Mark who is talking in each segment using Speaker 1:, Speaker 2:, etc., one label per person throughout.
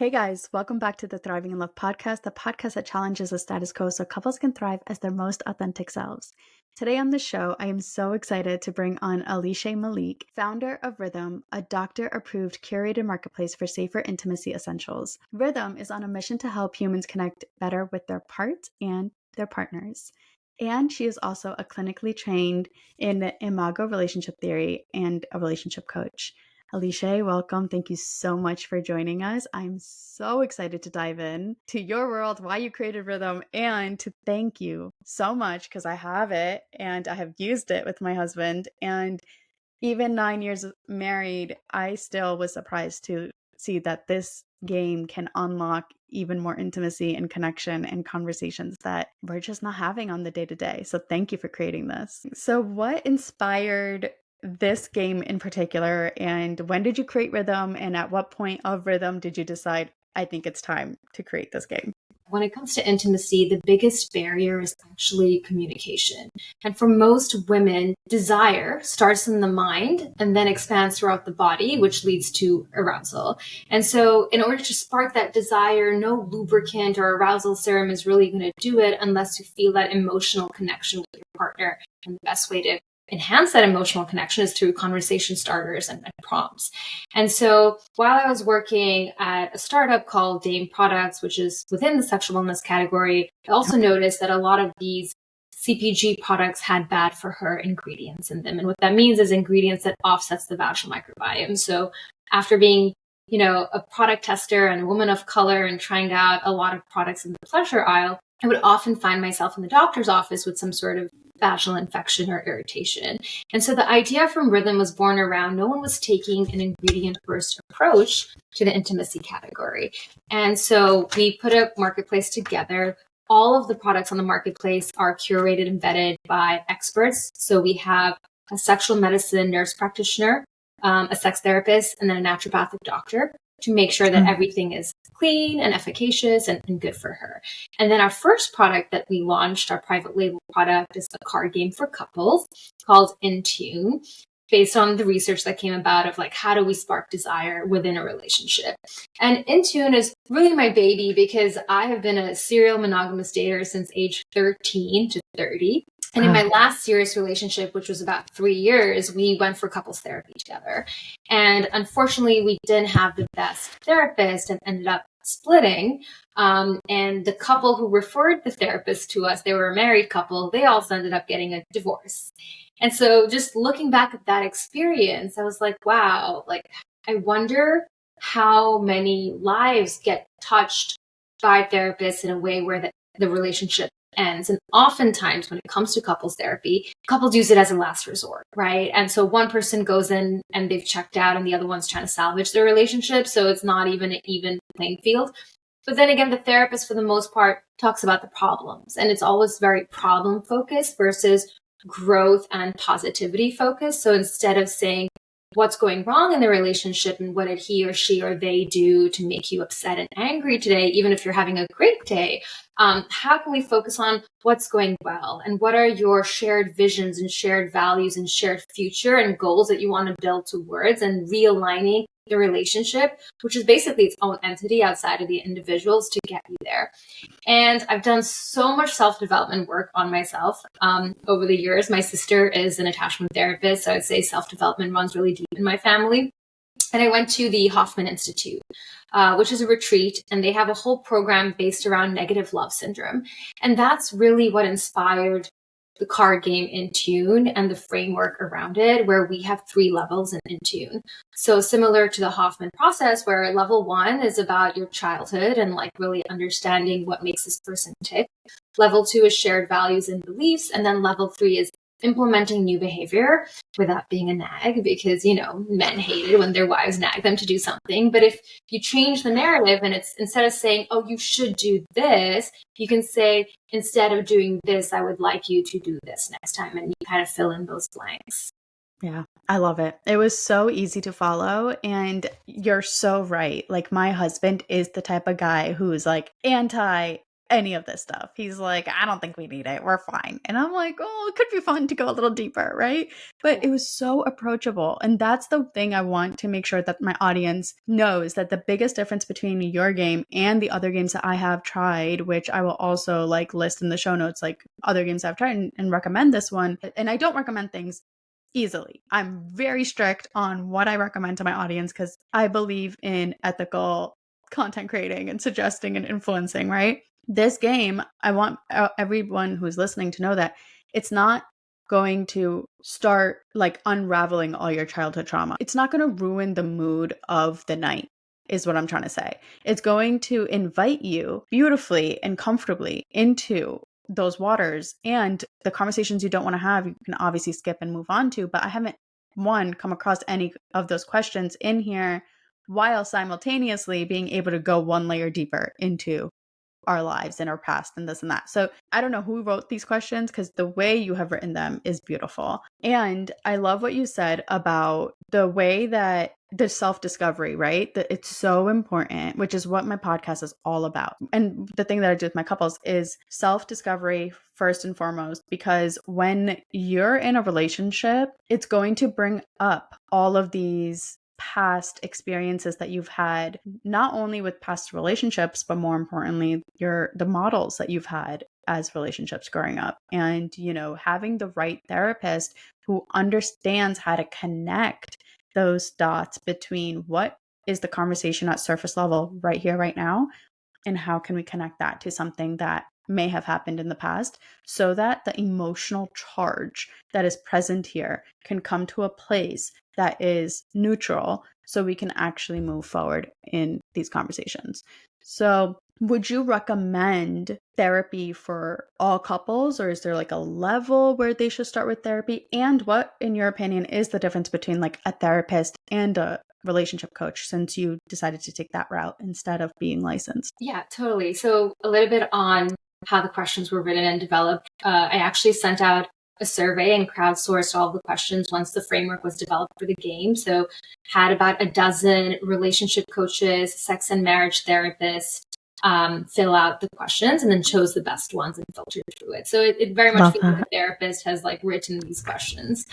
Speaker 1: Hey guys, welcome back to the Thriving in Love podcast, the podcast that challenges the status quo so couples can thrive as their most authentic selves. Today on the show, I am so excited to bring on Alysha Malik, founder of Rythm, a doctor-approved curated marketplace for safer intimacy essentials. Rythm is on a mission to help humans connect better with their parts and their partners. And she is also a clinically trained in IMAGO relationship theory and a relationship coach. Alysha, welcome. Thank you so much for joining us. I'm so excited to dive in to your world, why you created Rythm, and to thank you so much because I have it and I have used it with my husband. And even 9 years married, I still was surprised to see that this game can unlock even more intimacy and connection and conversations that we're just not having on the day to day. So thank you for creating this. So what inspired this game in particular, and when did you create Rythm, and at what point of Rythm did you decide, I think it's time to create this game?
Speaker 2: When it comes to intimacy, the biggest barrier is actually communication. And for most women, desire starts in the mind and then expands throughout the body, which leads to arousal. And so in order to spark that desire, no lubricant or arousal serum is really going to do it unless you feel that emotional connection with your partner. And the best way to enhance that emotional connection is through conversation starters and prompts. And so while I was working at a startup called Dame Products, which is within the sexual wellness category, I also noticed that a lot of these CPG products had bad for her ingredients in them. And what that means is ingredients that offsets the vaginal microbiome. So after being a product tester and a woman of color and trying out a lot of products in the pleasure aisle, I would often find myself in the doctor's office with some sort of vaginal infection or irritation. And so the idea from Rythm was born around no one was taking an ingredient first approach to the intimacy category. And so we put a marketplace together. All of the products on the marketplace are curated and vetted by experts. So we have a sexual medicine nurse practitioner, a sex therapist, and then a naturopathic doctor to make sure that everything is clean and efficacious and good for her. And then our first product that we launched, our private label product, is a card game for couples called In Tune, based on the research that came about of how do we spark desire within a relationship. And In Tune is really my baby because I have been a serial monogamous dater since age 13 to 30. And in my last serious relationship, which was about 3 years, we went for couples therapy together. And unfortunately, we didn't have the best therapist and ended up splitting. And the couple who referred the therapist to us, they were a married couple, they also ended up getting a divorce. And so just looking back at that experience, I was like, wow, I wonder how many lives get touched by therapists in a way where the relationship ends. And oftentimes when it comes to couples therapy, couples use it as a last resort, right? And so one person goes in and they've checked out and the other one's trying to salvage their relationship. So it's not even an even playing field. But then again, the therapist for the most part talks about the problems, and it's always very problem focused versus growth and positivity focused. So instead of saying what's going wrong in the relationship and what did he or she or they do to make you upset and angry today, even if you're having a great day, how can we focus on what's going well and what are your shared visions and shared values and shared future and goals that you want to build towards, and realigning the relationship, which is basically its own entity outside of the individuals, to get you there. And I've done so much self-development work on myself over the years. My sister is an attachment therapist, so I'd say self-development runs really deep in my family. And I went to the Hoffman Institute, which is a retreat, and they have a whole program based around negative love syndrome. And that's really what inspired the card game In Tune and the framework around it, where we have 3 levels in Tune. So similar to the Hoffman process, where level 1 is about your childhood and really understanding what makes this person tick. Level 2 is shared values and beliefs. And then level 3 is implementing new behavior without being a nag, because, men hate it when their wives nag them to do something. But if you change the narrative and it's instead of saying, oh, you should do this, you can say, instead of doing this, I would like you to do this next time. And you kind of fill in those blanks.
Speaker 1: Yeah, I love it. It was so easy to follow, and you're so right. My husband is the type of guy who's anti any of this stuff. He's like, I don't think we need it. We're fine. And I'm like, oh, it could be fun to go a little deeper, right? But it was so approachable. And that's the thing I want to make sure that my audience knows, that the biggest difference between your game and the other games that I have tried, which I will also like list in the show notes, like other games I've tried, and recommend this one. And I don't recommend things easily. I'm very strict on what I recommend to my audience because I believe in ethical content creating and suggesting and influencing, right? This game, I want everyone who's listening to know that it's not going to start like unraveling all your childhood trauma. It's not going to ruin the mood of the night, is what I'm trying to say. It's going to invite you beautifully and comfortably into those waters, and the conversations you don't want to have, you can obviously skip and move on to. But I haven't, come across any of those questions in here while simultaneously being able to go one layer deeper into our lives and our past and this and that. So I don't know who wrote these questions, because the way you have written them is beautiful. And I love what you said about the way that the self-discovery, right? That it's so important, which is what my podcast is all about. And the thing that I do with my couples is self-discovery first and foremost, because when you're in a relationship, it's going to bring up all of these past experiences that you've had, not only with past relationships, but more importantly, the models that you've had as relationships growing up. And, having the right therapist who understands how to connect those dots between what is the conversation at surface level right here, right now, and how can we connect that to something that may have happened in the past, so that the emotional charge that is present here can come to a place that is neutral, so we can actually move forward in these conversations. So would you recommend therapy for all couples, or is there like a level where they should start with therapy? And what, in your opinion, is the difference between like a therapist and a relationship coach, since you decided to take that route instead of being licensed?
Speaker 2: Yeah, totally. So a little bit on how the questions were written and developed. I actually sent out a survey and crowdsourced all the questions once the framework was developed for the game. So had about a dozen relationship coaches, sex and marriage therapists fill out the questions, and then chose the best ones and filtered through it. So it very much feels like the therapist has like written these questions.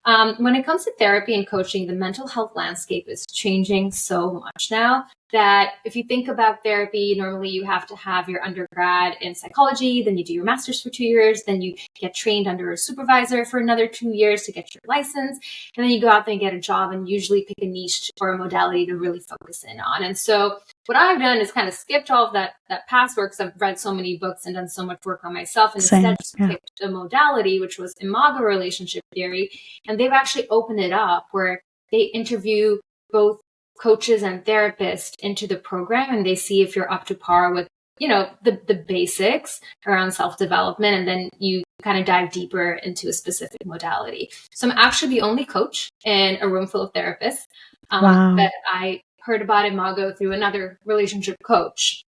Speaker 2: When it comes to therapy and coaching, the mental health landscape is changing so much now that if you think about therapy, normally you have to have your undergrad in psychology, then you do your master's for 2 years, then you get trained under a supervisor for another 2 years to get your license, and then you go out there and get a job and usually pick a niche or a modality to really focus in on. And so what I've done is kind of skipped all of that past work, because I've read so many books and done so much work on myself, and instead just picked a modality, which was IMAGO relationship theory. And they've actually opened it up where they interview both coaches and therapists into the program, and they see if you're up to par with, the basics around self-development, and then you kind of dive deeper into a specific modality. So I'm actually the only coach in a room full of therapists. But I heard about IMAGO through another relationship coach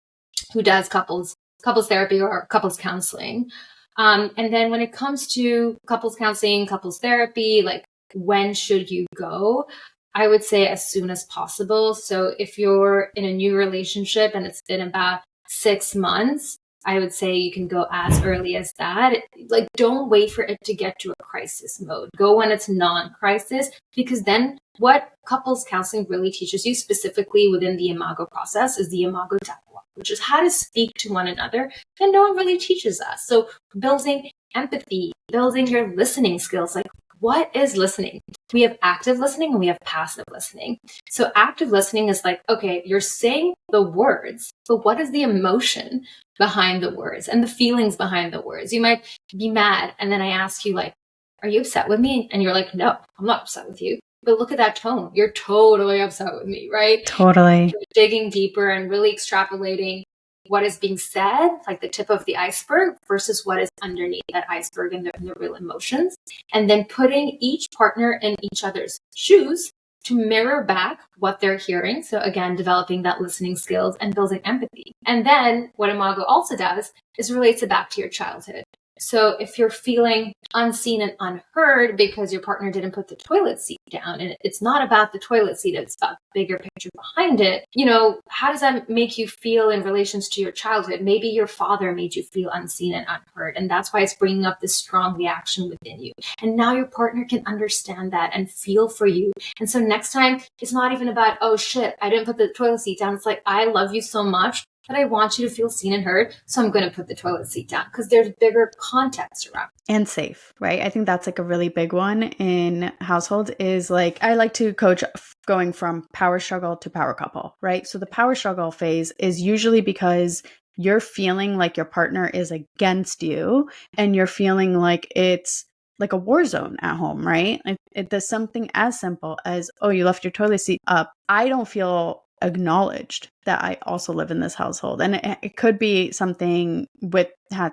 Speaker 2: who does couples therapy or couples counseling. And then when it comes to couples counseling, couples therapy, like when should you go? I would say as soon as possible. So if you're in a new relationship and it's been about 6 months, I would say you can go as early as that. Like, don't wait for it to get to a crisis mode. Go when it's non-crisis, because then what couples counseling really teaches you, specifically within the IMAGO process, is the IMAGO dialogue, which is how to speak to one another. And no one really teaches us. So building empathy, building your listening skills, like what is listening? We have active listening and we have passive listening. So active listening is like, okay, you're saying the words, but what is the emotion behind the words and the feelings behind the words? You might be mad, and then I ask you, like, are you upset with me? And you're like, no, I'm not upset with you. But look at that tone. You're totally upset with me, right?
Speaker 1: Totally.
Speaker 2: You're digging deeper and really extrapolating what is being said, like the tip of the iceberg, versus what is underneath that iceberg and the real emotions. And then putting each partner in each other's shoes to mirror back what they're hearing. So again, developing that listening skills and building empathy. And then what IMAGO also does is relates it back to your childhood. So if you're feeling unseen and unheard because your partner didn't put the toilet seat down, and it's not about the toilet seat, it's about the bigger picture behind it, how does that make you feel in relations to your childhood? Maybe your father made you feel unseen and unheard, and that's why it's bringing up this strong reaction within you. And now your partner can understand that and feel for you. And so next time, it's not even about, oh shit, I didn't put the toilet seat down. It's like, I love you so much that I want you to feel seen and heard. So I'm going to put the toilet seat down, because there's bigger context around.
Speaker 1: And safe, right? I think that's like a really big one in households is like, I like to coach going from power struggle to power couple, right? So the power struggle phase is usually because you're feeling like your partner is against you and you're feeling like it's like a war zone at home, right? Like it does something as simple as, oh, you left your toilet seat up. I don't feel acknowledged that I also live in this household. And it could be something that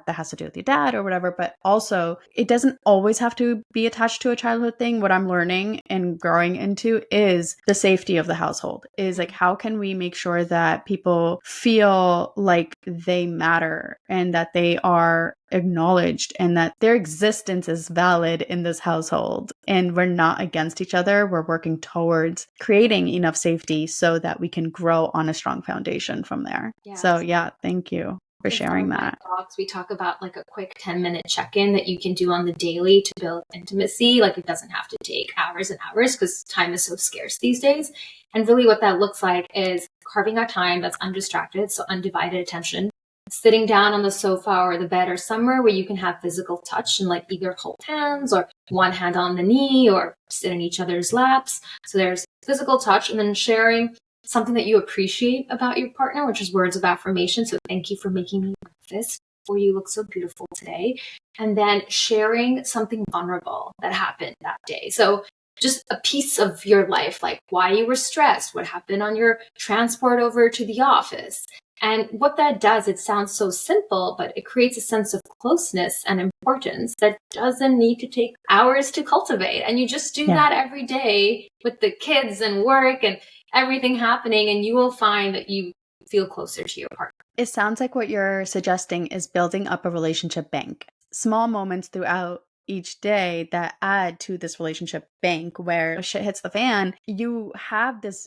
Speaker 1: has to do with your dad or whatever, but also it doesn't always have to be attached to a childhood thing. What I'm learning and growing into is the safety of the household, is like, how can we make sure that people feel like they matter and that they are acknowledged and that their existence is valid in this household, and we're not against each other. We're working towards creating enough safety so that we can grow on a strong foundation from there.
Speaker 2: Yes.
Speaker 1: So yeah, thank you for sharing that.
Speaker 2: Talks, we talk about like a quick 10-minute check-in that you can do on the daily to build intimacy. Like it doesn't have to take hours and hours because time is so scarce these days. And really what that looks like is carving out time that's undistracted, so undivided attention, sitting down on the sofa or the bed or somewhere where you can have physical touch and like either hold hands or one hand on the knee or sit in each other's laps. So there's physical touch, and then sharing something that you appreciate about your partner, which is words of affirmation. So thank you for making me breakfast, or you look so beautiful today. And then sharing something vulnerable that happened that day. So just a piece of your life, like why you were stressed, what happened on your transport over to the office. And what that does, it sounds so simple, but it creates a sense of closeness and importance that doesn't need to take hours to cultivate. And you just do that every day with the kids and work and everything happening, and you will find that you feel closer to your partner.
Speaker 1: It sounds like what you're suggesting is building up a relationship bank. Small moments throughout each day that add to this relationship bank where shit hits the fan. You have this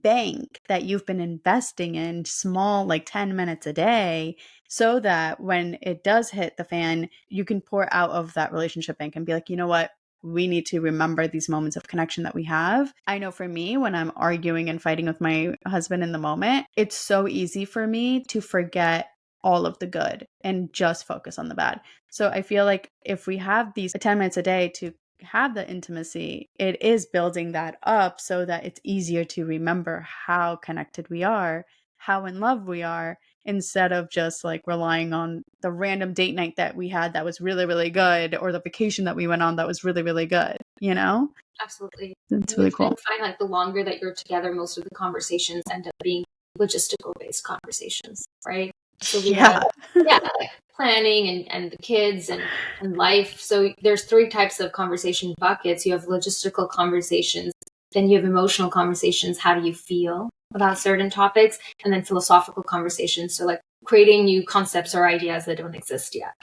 Speaker 1: bank that you've been investing in small, like 10 minutes a day, so that when it does hit the fan, you can pour out of that relationship bank and be like, you know what? We need to remember these moments of connection that we have. I know for me, when I'm arguing and fighting with my husband in the moment, it's so easy for me to forget all of the good and just focus on the bad. So I feel like if we have these 10 minutes a day to have the intimacy, it is building that up so that it's easier to remember how connected we are, how in love we are, instead of just like relying on the random date night that we had that was really, really good, or the vacation that we went on that was really, really good, you know?
Speaker 2: Absolutely.
Speaker 1: It's really cool.
Speaker 2: I find like the longer that you're together, most of the conversations end up being logistical based conversations, right? So we have like planning and the kids and life. So there's 3 types of conversation buckets. You have logistical conversations, then you have emotional conversations. How do you feel about certain topics? And then philosophical conversations. So like creating new concepts or ideas that don't exist yet.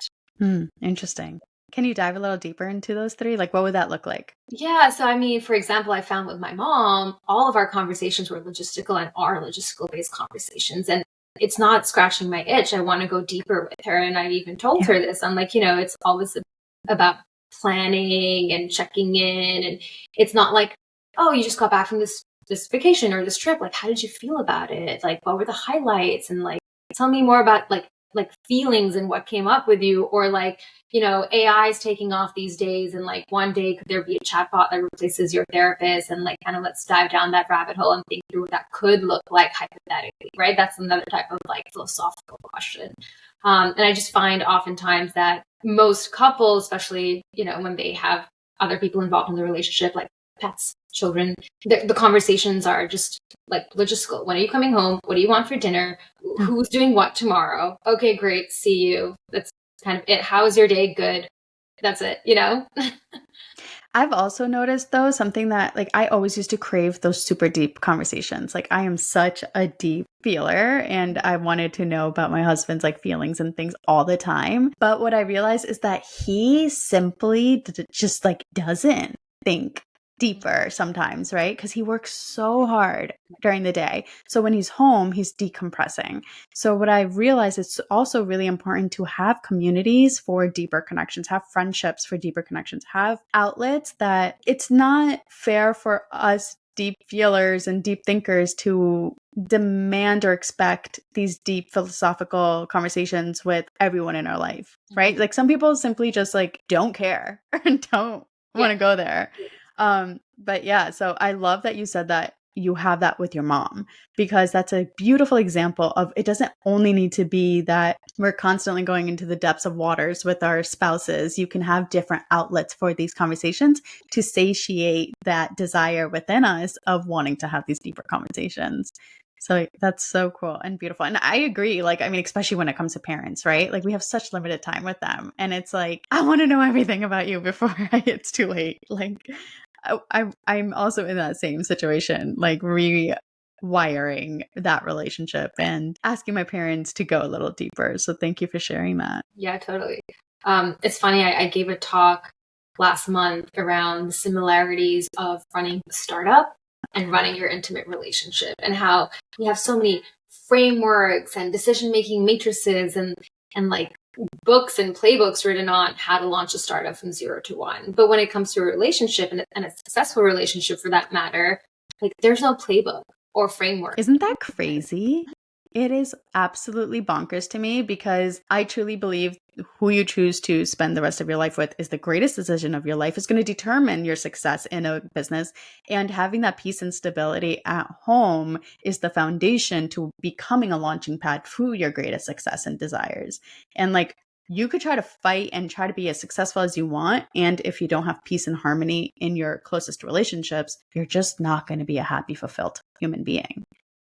Speaker 1: Interesting. Can you dive a little deeper into those 3? Like, what would that look like?
Speaker 2: Yeah. So, I mean, for example, I found with my mom, all of our conversations were logistical and are logistical based conversations. And it's not scratching my itch. I want to go deeper with her. And I've even told her this. I'm like, it's always about planning and checking in. And it's not like, oh, you just got back from this vacation or this trip. Like, how did you feel about it? Like, what were the highlights? And like, tell me more about like feelings and what came up with you. Or like, AI is taking off these days, and like one day could there be a chatbot that replaces your therapist, and like kind of let's dive down that rabbit hole and think through what that could look like hypothetically, right? That's another type of like philosophical question. And I just find oftentimes that most couples, especially, when they have other people involved in the relationship, like pets, children, the conversations are just like logistical. When are you coming home? What do you want for dinner? Who's doing what tomorrow? Okay, great. See you. That's kind of it. How is your day? Good. That's it,
Speaker 1: I've also noticed though, something that like I always used to crave those super deep conversations. Like I am such a deep feeler and I wanted to know about my husband's like feelings and things all the time. But what I realized is that he simply just like doesn't think deeper sometimes, right? Because he works so hard during the day. So when he's home, he's decompressing. So what I realized, it's also really important to have communities for deeper connections, have friendships for deeper connections, have outlets that it's not fair for us deep feelers and deep thinkers to demand or expect these deep philosophical conversations with everyone in our life, right? Like some people simply just like don't care and don't want to go there. But yeah, so I love that you said that you have that with your mom, because that's a beautiful example of it doesn't only need to be that we're constantly going into the depths of waters with our spouses. You can have different outlets for these conversations to satiate that desire within us of wanting to have these deeper conversations. So that's so cool and beautiful. And I agree. Like, I mean, especially when it comes to parents, right? Like we have such limited time with them. And it's like, I want to know everything about you before it's too late. Like I'm also in that same situation, like rewiring that relationship and asking my parents to go a little deeper. So thank you for sharing that.
Speaker 2: Yeah, totally. It's funny. I gave a talk last month around the similarities of running a startup and running your intimate relationship, and how we have so many frameworks and decision-making matrices and like books and playbooks written on how to launch a startup from 0 to 1. But when it comes to a relationship and a successful relationship for that matter, like there's no playbook or framework.
Speaker 1: Isn't that crazy? It is absolutely bonkers to me, because I truly believe who you choose to spend the rest of your life with is the greatest decision of your life. Is going to determine your success in a business. And having that peace and stability at home is the foundation to becoming a launching pad for your greatest success and desires. And like, you could try to fight and try to be as successful as you want. And if you don't have peace and harmony in your closest relationships, you're just not going to be a happy, fulfilled human being.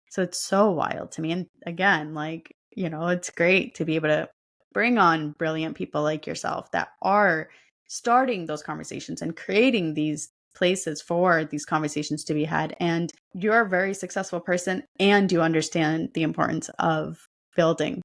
Speaker 1: So it's so wild to me. And again, like, you know, it's great to be able to bring on brilliant people like yourself that are starting those conversations and creating these places for these conversations to be had. And you're a very successful person and you understand the importance of building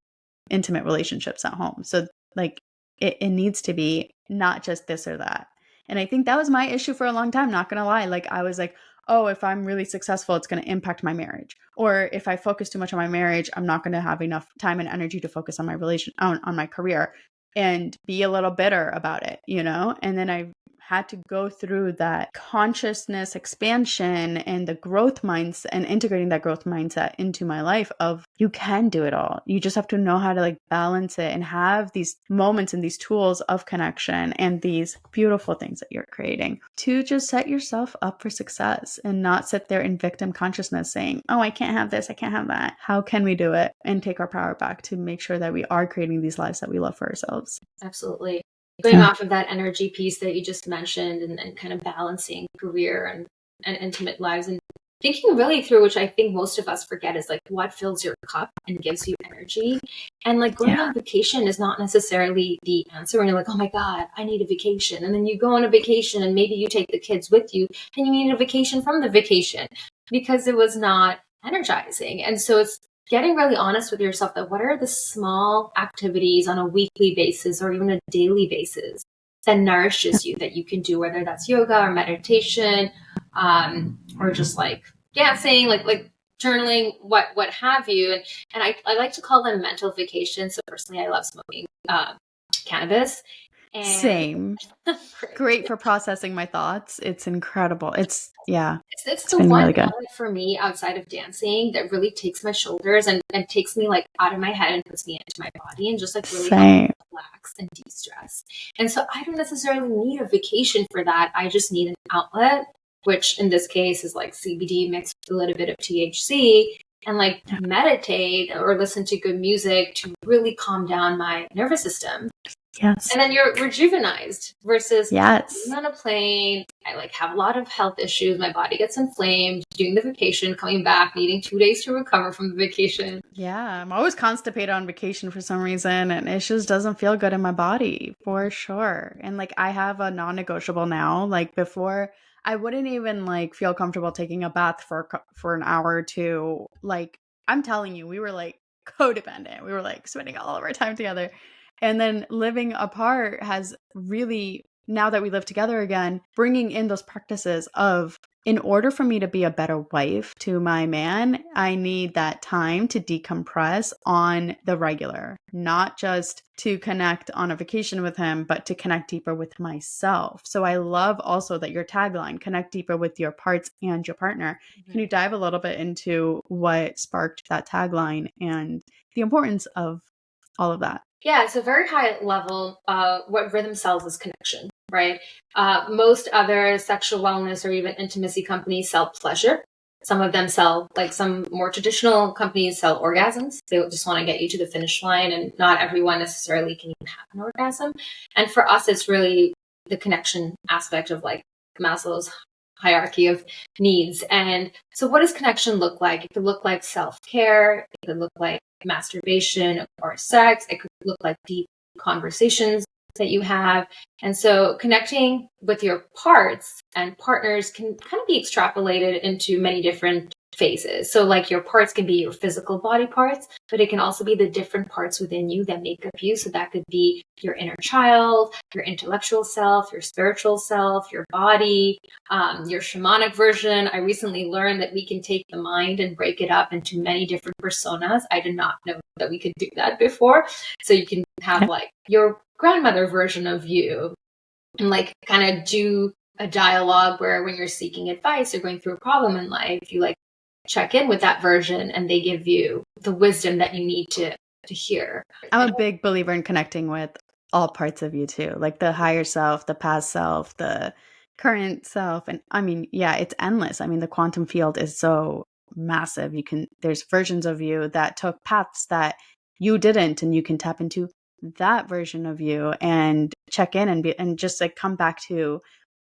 Speaker 1: intimate relationships at home. So like it needs to be not just this or that. And I think that was my issue for a long time, not going to lie. Like I was like, oh, if I'm really successful, it's going to impact my marriage. Or if I focus too much on my marriage, I'm not going to have enough time and energy to focus on my on my career, and be a little bitter about it, you know? And then I had to go through that consciousness expansion and the growth mindset and integrating that growth mindset into my life of you can do it all. You just have to know how to like balance it and have these moments and these tools of connection and these beautiful things that you're creating to just set yourself up for success and not sit there in victim consciousness saying, oh, I can't have this, I can't have that. How can we do it and take our power back to make sure that we are creating these lives that we love for ourselves?
Speaker 2: Absolutely. Going off of that energy piece that you just mentioned, and kind of balancing career and intimate lives, and thinking really through, which I think most of us forget, is like what fills your cup and gives you energy. And like going on vacation is not necessarily the answer. And you're like, oh my God, I need a vacation. And then you go on a vacation and maybe you take the kids with you and you need a vacation from the vacation because it was not energizing. And so it's getting really honest with yourself that what are the small activities on a weekly basis or even a daily basis that nourishes you, that you can do, whether that's yoga or meditation, or just like dancing, like journaling, what have you. And I like to call them mental vacations. So personally, I love smoking cannabis. And
Speaker 1: Same. Great for processing my thoughts. It's incredible. It's
Speaker 2: it's the
Speaker 1: been
Speaker 2: one
Speaker 1: really good
Speaker 2: element for me outside of dancing that really takes my shoulders and takes me like out of my head and puts me into my body and just like really helps me relax and de-stress. And so I don't necessarily need a vacation for that. I just need an outlet, which in this case is like CBD mixed with a little bit of THC, and like meditate or listen to good music to really calm down my nervous system.
Speaker 1: Yes.
Speaker 2: And then you're rejuvenized versus
Speaker 1: Yes.
Speaker 2: being on a plane. I like have a lot of health issues. My body gets inflamed, doing the vacation, coming back, needing 2 days to recover from the vacation.
Speaker 1: Yeah, I'm always constipated on vacation for some reason, and it just doesn't feel good in my body for sure. And like I have a non-negotiable now. Like before, I wouldn't even like feel comfortable taking a bath for an hour or two. Like I'm telling you, we were like codependent. We were like spending all of our time together. And then living apart has really, now that we live together again, bringing in those practices of, in order for me to be a better wife to my man, I need that time to decompress on the regular, not just to connect on a vacation with him, but to connect deeper with myself. So I love also that your tagline, connect deeper with your parts and your partner. Can you dive a little bit into what sparked that tagline and the importance of all of that?
Speaker 2: Yeah, it's a very high level. What Rythm sells is connection, right? Most other sexual wellness or even intimacy companies sell pleasure. Some of them sell, like some more traditional companies sell orgasms. They just want to get you to the finish line, and not everyone necessarily can even have an orgasm. And for us, it's really the connection aspect of like Maslow's hierarchy of needs. And so what does connection look like? It could look like self-care. It could look like masturbation or sex. It could look like deep conversations that you have. And so connecting with your parts and partners can kind of be extrapolated into many different phases. So like your parts can be your physical body parts, but it can also be the different parts within you that make up you. So that could be your inner child, your intellectual self, your spiritual self, your body, your shamanic version. I recently learned that we can take the mind and break it up into many different personas. I did not know that we could do that before. So you can have like your grandmother version of you and like kind of do a dialogue where when you're seeking advice or going through a problem in life, you like check in with that version and they give you the wisdom that you need to hear.
Speaker 1: I'm a big believer in connecting with all parts of you too, like the higher self, the past self, the current self. And I mean, yeah, it's endless. I mean, the quantum field is so massive. There's versions of you that took paths that you didn't, and you can tap into that version of you and check in and just like come back to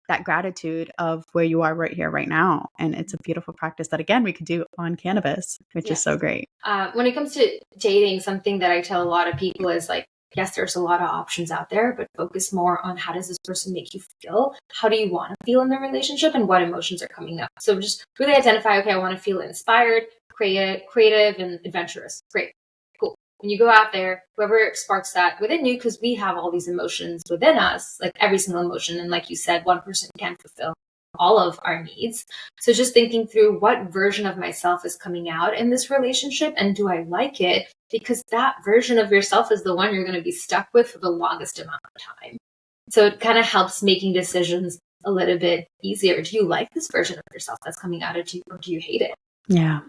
Speaker 1: that gratitude of where you are right here, right now. And it's a beautiful practice that, again, we could do on cannabis, which is so great.
Speaker 2: When it comes to dating, something that I tell a lot of people is like, yes, there's a lot of options out there, but focus more on how does this person make you feel? How do you want to feel in the relationship and what emotions are coming up? So just really identify, okay, I want to feel inspired, creative, and adventurous. Great. Cool. When you go out there, whoever sparks that within you, because we have all these emotions within us, like every single emotion. And like you said, one person can fulfill all of our needs. So just thinking through what version of myself is coming out in this relationship and do I like it? Because that version of yourself is the one you're going to be stuck with for the longest amount of time. So it kind of helps making decisions a little bit easier. Do you like this version of yourself that's coming out of you, or do you hate it?
Speaker 1: Yeah.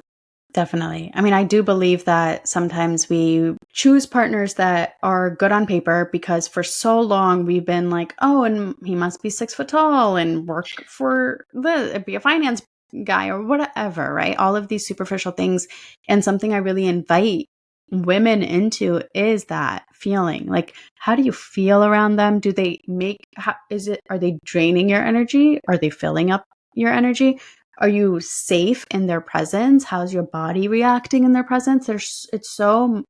Speaker 1: Definitely. I mean, I do believe that sometimes we choose partners that are good on paper because for so long we've been like, oh, and he must be 6 foot tall and work for be a finance guy or whatever, right? All of these superficial things. And something I really invite women into is that feeling. Like, how do you feel around them? Do they are they draining your energy? Are they filling up your energy? Are you safe in their presence? How's your body reacting in their presence? It's so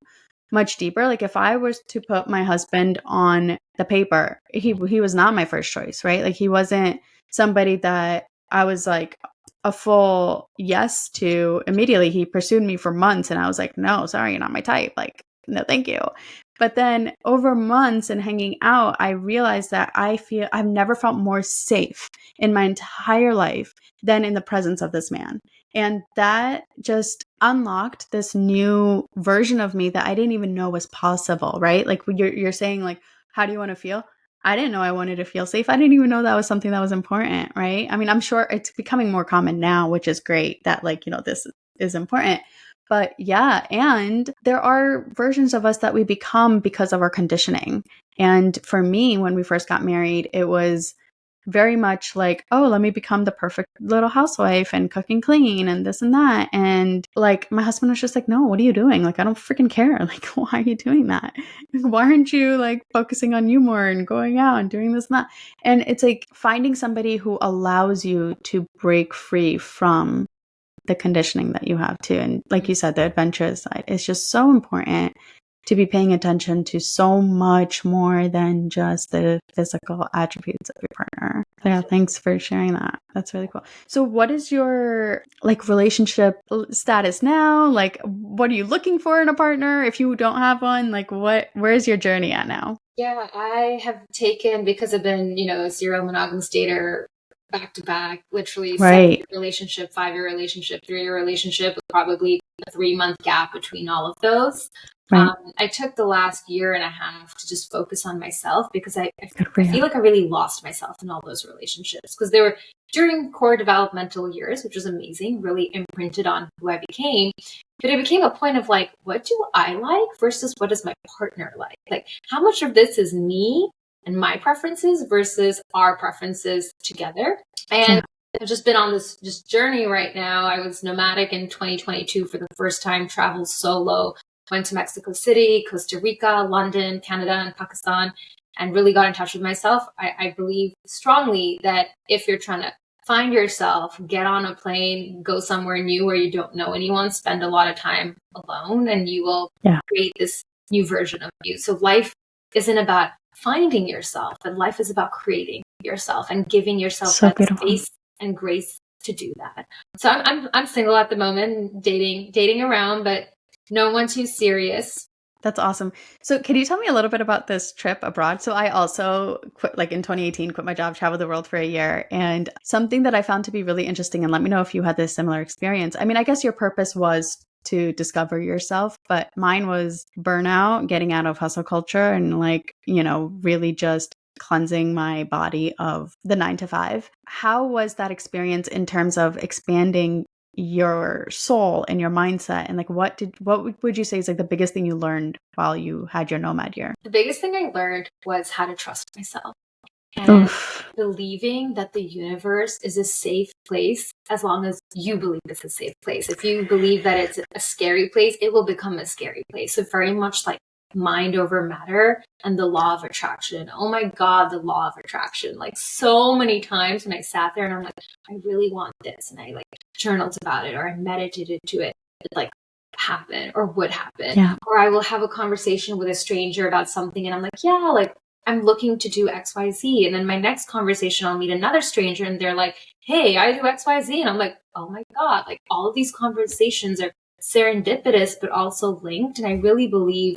Speaker 1: much deeper. Like if I was to put my husband on the paper, he was not my first choice, right? Like he wasn't somebody that I was like a full yes to immediately. He pursued me for months and I was like, no, sorry, you're not my type. Like, no, thank you. But then over months and hanging out, I realized that I've never felt more safe in my entire life than in the presence of this man. And that just unlocked this new version of me that I didn't even know was possible, right? Like you're saying, like, how do you want to feel? I didn't know I wanted to feel safe. I didn't even know that was something that was important, right? I mean, I'm sure it's becoming more common now, which is great that like, this is important. But yeah, and there are versions of us that we become because of our conditioning. And for me, when we first got married, it was very much like, oh, let me become the perfect little housewife and cook and clean and this and that. And like my husband was just like, no, what are you doing? Like, I don't freaking care. Like, why are you doing that? Why aren't you like focusing on you more and going out and doing this and that? And it's like finding somebody who allows you to break free from the conditioning that you have too. And like you said, the adventurous side is just so important to be paying attention to so much more than just the physical attributes of your partner. Yeah, thanks for sharing that. That's really cool. So what is your like relationship status now? Like what are you looking for in a partner? If you don't have one, like where's your journey at now?
Speaker 2: Yeah, I have taken, because I've been, a serial monogamous dater back to back, literally
Speaker 1: Right.
Speaker 2: 7-year relationship, 5-year relationship, 3-year relationship, with probably a 3-month gap between all of those.
Speaker 1: Right.
Speaker 2: I took the last year and a half to just focus on myself, because I
Speaker 1: Good for
Speaker 2: feel
Speaker 1: you.
Speaker 2: like I really lost myself in all those relationships, because they were during core developmental years, which was amazing, really imprinted on who I became. But it became a point of like, what do I like versus what does my partner like? Like, how much of this is me and my preferences versus our preferences together? And I've just been on this just journey right now. I was nomadic in 2022 for the first time, traveled solo, went to Mexico City, Costa Rica, London, Canada, and Pakistan, and really got in touch with myself. I believe strongly that if you're trying to find yourself, get on a plane, go somewhere new where you don't know anyone, spend a lot of time alone, and you will create this new version of you. So life isn't about finding yourself, but life is about creating yourself and giving yourself that space and grace to do that. So I'm single at the moment, dating around, but no one too serious.
Speaker 1: That's awesome. So can you tell me a little bit about this trip abroad? So I also quit, like in 2018, quit my job, traveled the world for a year. And something that I found to be really interesting, and let me know if you had this similar experience. I mean, I guess your purpose was to discover yourself, but mine was burnout, getting out of hustle culture and like, really just cleansing my body of the 9 to 5. How was that experience in terms of expanding your soul and your mindset, and like what would you say is like the biggest thing you learned while you had your nomad year?
Speaker 2: The biggest thing I learned was how to trust myself and believing that the universe is a safe place as long as you believe it's a safe place. If you believe that it's a scary place, it will become a scary place. So very much like mind over matter and the law of attraction. Oh my God, the law of attraction. Like so many times when I sat there and I'm like, I really want this. And I like journaled about it or I meditated to it. It like happen or would happen.
Speaker 1: Yeah.
Speaker 2: Or I will have a conversation with a stranger about something and I'm like, yeah, like I'm looking to do XYZ. And then my next conversation, I'll meet another stranger and they're like, hey, I do XYZ. And I'm like, oh my God, like all of these conversations are serendipitous, but also linked. And I really believe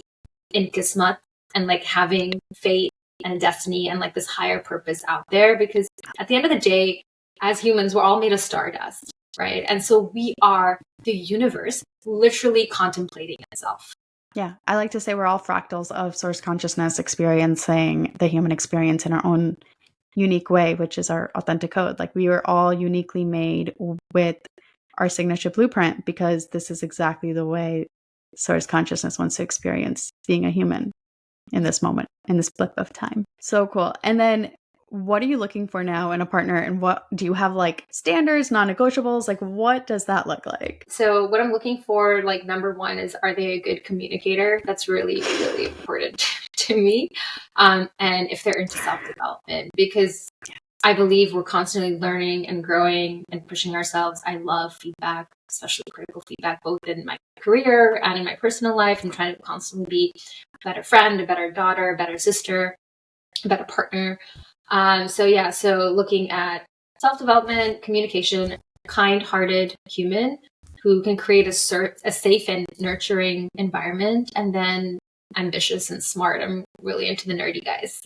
Speaker 2: in Kismet and like having fate and destiny and like this higher purpose out there, because at the end of the day, as humans, we're all made of stardust, right? And so we are the universe literally contemplating itself.
Speaker 1: Yeah, I like to say we're all fractals of source consciousness experiencing the human experience in our own unique way, which is our authentic code. Like we were all uniquely made with our signature blueprint because this is exactly the way source consciousness wants to experience being a human in this moment, in this blip of time. So cool. And then what are you looking for now in a partner, and what do you have like standards, non-negotiables? Like what does that look like?
Speaker 2: So what I'm looking for, like number one is, are they a good communicator? That's really, really important to me. And if they're into self-development, because I believe we're constantly learning and growing and pushing ourselves. I love feedback, especially critical feedback, both in my career and in my personal life. I'm trying to constantly be a better friend, a better daughter, a better sister, a better partner. So looking at self-development, communication, kind-hearted human who can create a safe and nurturing environment, and then ambitious and smart. I'm really into the nerdy guys.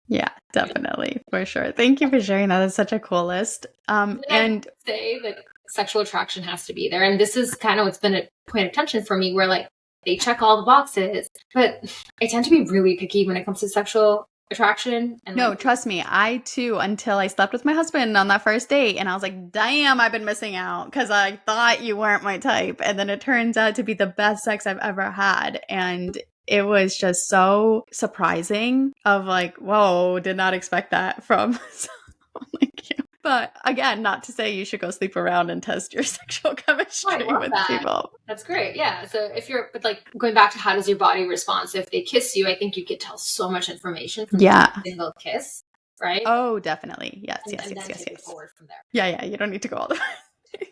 Speaker 1: Yeah, definitely. For sure. Thank you for sharing that. That's such a cool list.
Speaker 2: And I say that sexual attraction has to be there. And this is kind of what's been a point of tension for me, where like they check all the boxes, but I tend to be really picky when it comes to sexual attraction. And
Speaker 1: no, trust me, I too, until I slept with my husband on that first date, and I was like, damn, I've been missing out because I thought you weren't my type. And then it turns out to be the best sex I've ever had. And it was just so surprising of like, whoa, did not expect that from Like you. But again, not to say you should go sleep around and test your sexual chemistry with people.
Speaker 2: That's great. Yeah. So but like going back to how does your body respond? So if they kiss you, I think you could tell so much information from a single kiss, right?
Speaker 1: Oh, definitely. Yes.
Speaker 2: And then take it forward from there.
Speaker 1: Yeah. You don't need to go all the way.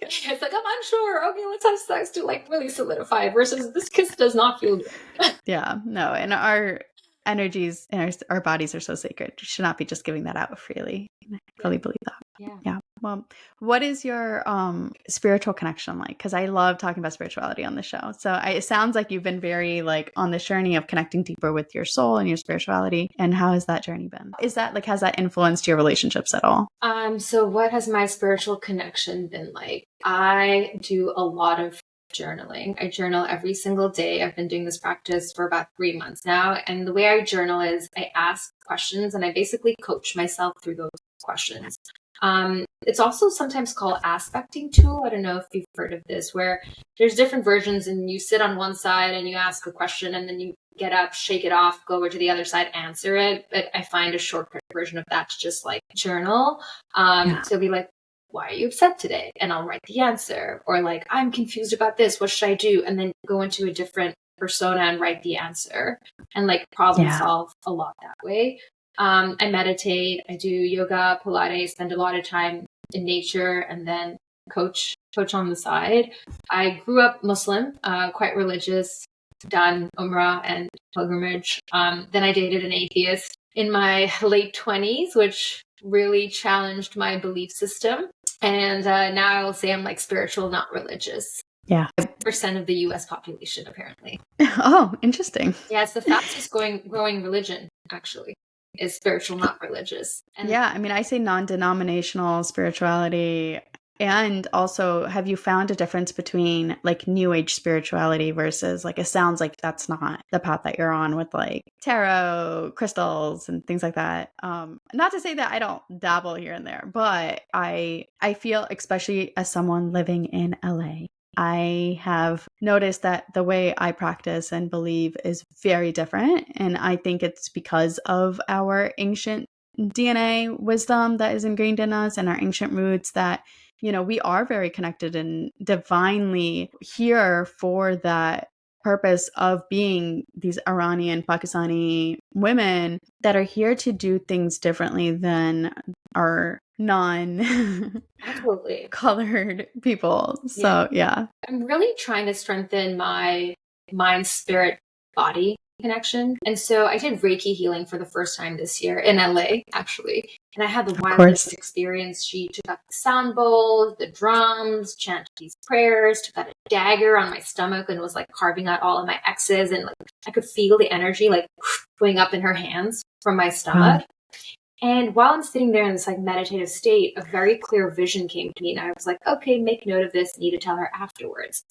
Speaker 2: It's like, I'm unsure. Okay, let's have sex to like really solidify versus this kiss does not feel good.
Speaker 1: Yeah. No. And our energies and our bodies are so sacred. You should not be just giving that out freely. I fully believe that. Yeah. Well, what is your spiritual connection like? Because I love talking about spirituality on the show. So it sounds like you've been very like on this journey of connecting deeper with your soul and your spirituality. And how has that journey been? Is that like, has that influenced your relationships at all?
Speaker 2: So what has my spiritual connection been like? I do a lot of journaling. I journal every single day. I've been doing this practice for about 3 months now. And the way I journal is I ask questions and I basically coach myself through those questions. It's also sometimes called aspecting tool. I don't know if you've heard of this, where there's different versions and you sit on one side and you ask a question and then you get up, shake it off, go over to the other side, answer it. But I find a shortcut version of that to just like journal. So be like, why are you upset today? And I'll write the answer. Or like, I'm confused about this. What should I do? And then go into a different persona and write the answer and like problem solve a lot that way. I meditate, I do yoga, Pilates, spend a lot of time in nature, and then coach on the side. I grew up Muslim, quite religious, done Umrah and pilgrimage. Then I dated an atheist in my late 20s, which really challenged my belief system. And now I will say I'm like spiritual, not religious.
Speaker 1: Yeah.
Speaker 2: 5% of the US population, apparently.
Speaker 1: Oh, interesting.
Speaker 2: Yeah, it's the fastest growing religion, actually, is spiritual, not religious.
Speaker 1: And yeah, I mean, I say non-denominational spirituality. And also, have you found a difference between like new age spirituality versus like, it sounds like that's not the path that you're on with like tarot, crystals and things like that. Not to say that I don't dabble here and there, but I feel, especially as someone living in LA, I have noticed that the way I practice and believe is very different. And I think it's because of our ancient DNA wisdom that is ingrained in us and our ancient roots that, you know, we are very connected and divinely here for that purpose of being these Iranian, Pakistani women that are here to do things differently than our
Speaker 2: absolutely
Speaker 1: colored people. So yeah.
Speaker 2: I'm really trying to strengthen my mind, spirit, body connection. And so I did Reiki healing for the first time this year in LA, actually. And I had the wildest experience. She took out the sound bowl, the drums, chanted these prayers, took out a dagger on my stomach and was like carving out all of my X's. And like I could feel the energy like going up in her hands from my stomach. Wow. And while I'm sitting there in this like meditative state, a very clear vision came to me. And I was like, okay, make note of this. Need to tell her afterwards.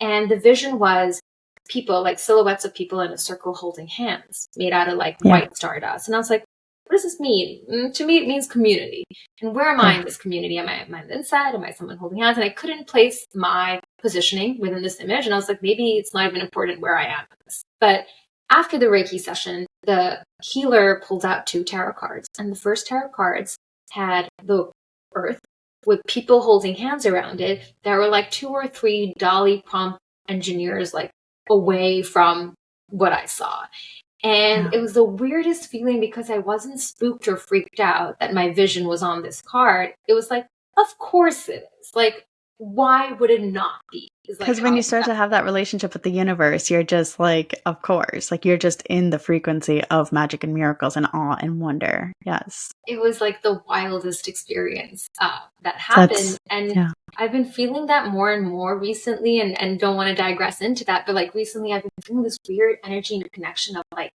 Speaker 2: And the vision was people, like silhouettes of people in a circle holding hands made out of like white stardust. And I was like, what does this mean? To me, it means community. And where am I in this community? Am I on the inside? Am I someone holding hands? And I couldn't place my positioning within this image. And I was like, maybe it's not even important where I am in this. But after the Reiki session, the healer pulled out 2 tarot cards. And the first tarot cards had the earth with people holding hands around it. There were like 2 or 3 Dolly prompt engineers like away from what I saw. And it was the weirdest feeling because I wasn't spooked or freaked out that my vision was on this card. It was like, of course it is. Like, why would it not be?
Speaker 1: Because when you start to have that relationship with the universe, you're just like, of course, like you're just in the frequency of magic and miracles and awe and wonder. Yes.
Speaker 2: It was like the wildest experience that happened. I've been feeling that more and more recently and don't want to digress into that. But like recently I've been feeling this weird energy and connection of like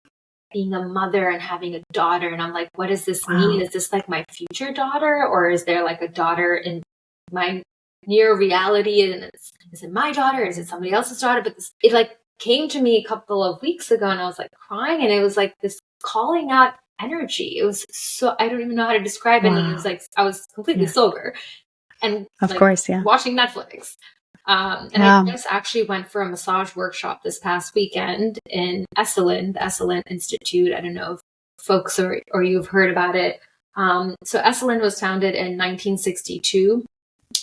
Speaker 2: being a mother and having a daughter. And I'm like, what does this mean? Is this like my future daughter? Or is there like a daughter in my near reality? And is it my daughter? Is it somebody else's daughter? But it like came to me a couple of weeks ago and I was like crying and it was like this calling out energy. It was so, I don't even know how to describe it. And it was like, I was completely sober and
Speaker 1: of course,
Speaker 2: watching Netflix. I just actually went for a massage workshop this past weekend in Esalen, the Esalen Institute. I don't know if folks or you've heard about it. So Esalen was founded in 1962.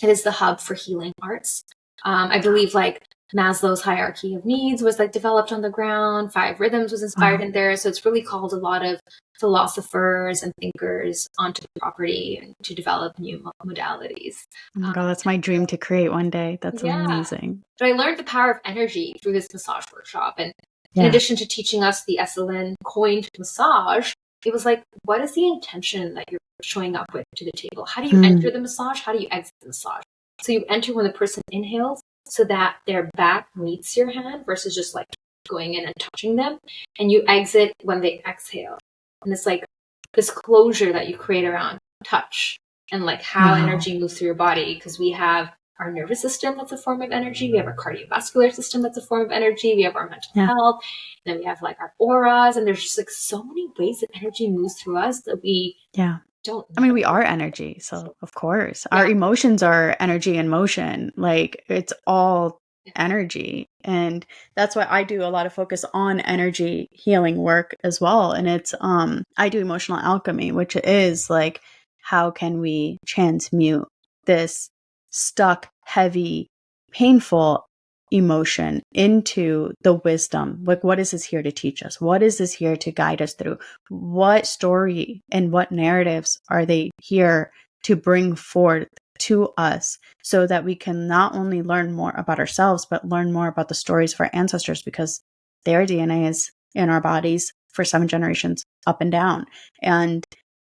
Speaker 2: It is the hub for healing arts. I believe like Maslow's hierarchy of needs was like developed on the ground. 5 Rhythms was inspired in there. So it's really called a lot of philosophers and thinkers onto the property and to develop new modalities.
Speaker 1: Oh my God, that's my dream to create one day. That's amazing.
Speaker 2: But I learned the power of energy through this massage workshop. And in addition to teaching us the Esalen coined massage, it was like, what is the intention that you're showing up with to the table? How do you enter the massage? How do you exit the massage? So you enter when the person inhales so that their back meets your hand versus just like going in and touching them. And you exit when they exhale. And it's like this closure that you create around touch and like how energy moves through your body. Because we have our nervous system that's a form of energy. We have our cardiovascular system that's a form of energy. We have our mental health. And then we have like our auras. And there's just like so many ways that energy moves through us that we don't know.
Speaker 1: I mean, we are energy. So of course, our emotions are energy in motion. Like it's all energy. And that's why I do a lot of focus on energy healing work as well. And it's, I do emotional alchemy, which is like, how can we transmute this stuck, heavy, painful emotion into the wisdom? Like, what is this here to teach us? What is this here to guide us through? What story and what narratives are they here to bring forth to us so that we can not only learn more about ourselves, but learn more about the stories of our ancestors, because their DNA is in our bodies for 7 generations up and down. And,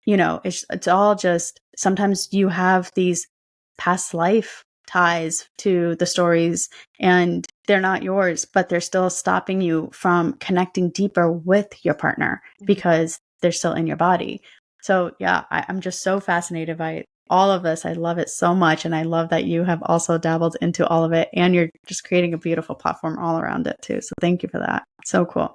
Speaker 1: you know, it's all just, sometimes you have these past life ties to the stories and they're not yours, but they're still stopping you from connecting deeper with your partner because they're still in your body. So yeah, I'm just so fascinated by all of this. I love it so much. And I love that you have also dabbled into all of it and you're just creating a beautiful platform all around it too. So thank you for that. So cool.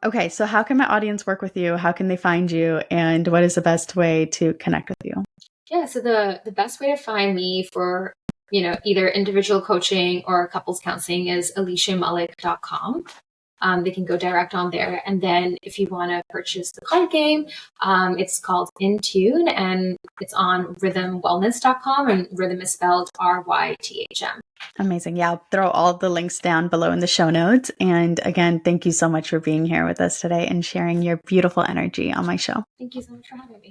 Speaker 1: Okay. So how can my audience work with you? How can they find you? And what is the best way to connect with you?
Speaker 2: Yeah, so the best way to find me for, you know, either individual coaching or couples counseling is alyshamalik.com. They can go direct on there. And then if you want to purchase the card game, it's called In Tune and it's on rhythmwellness.com, and Rythm is spelled RYTHM.
Speaker 1: Amazing. Yeah, I'll throw all the links down below in the show notes. And again, thank you so much for being here with us today and sharing your beautiful energy on my show.
Speaker 2: Thank you so much for having me.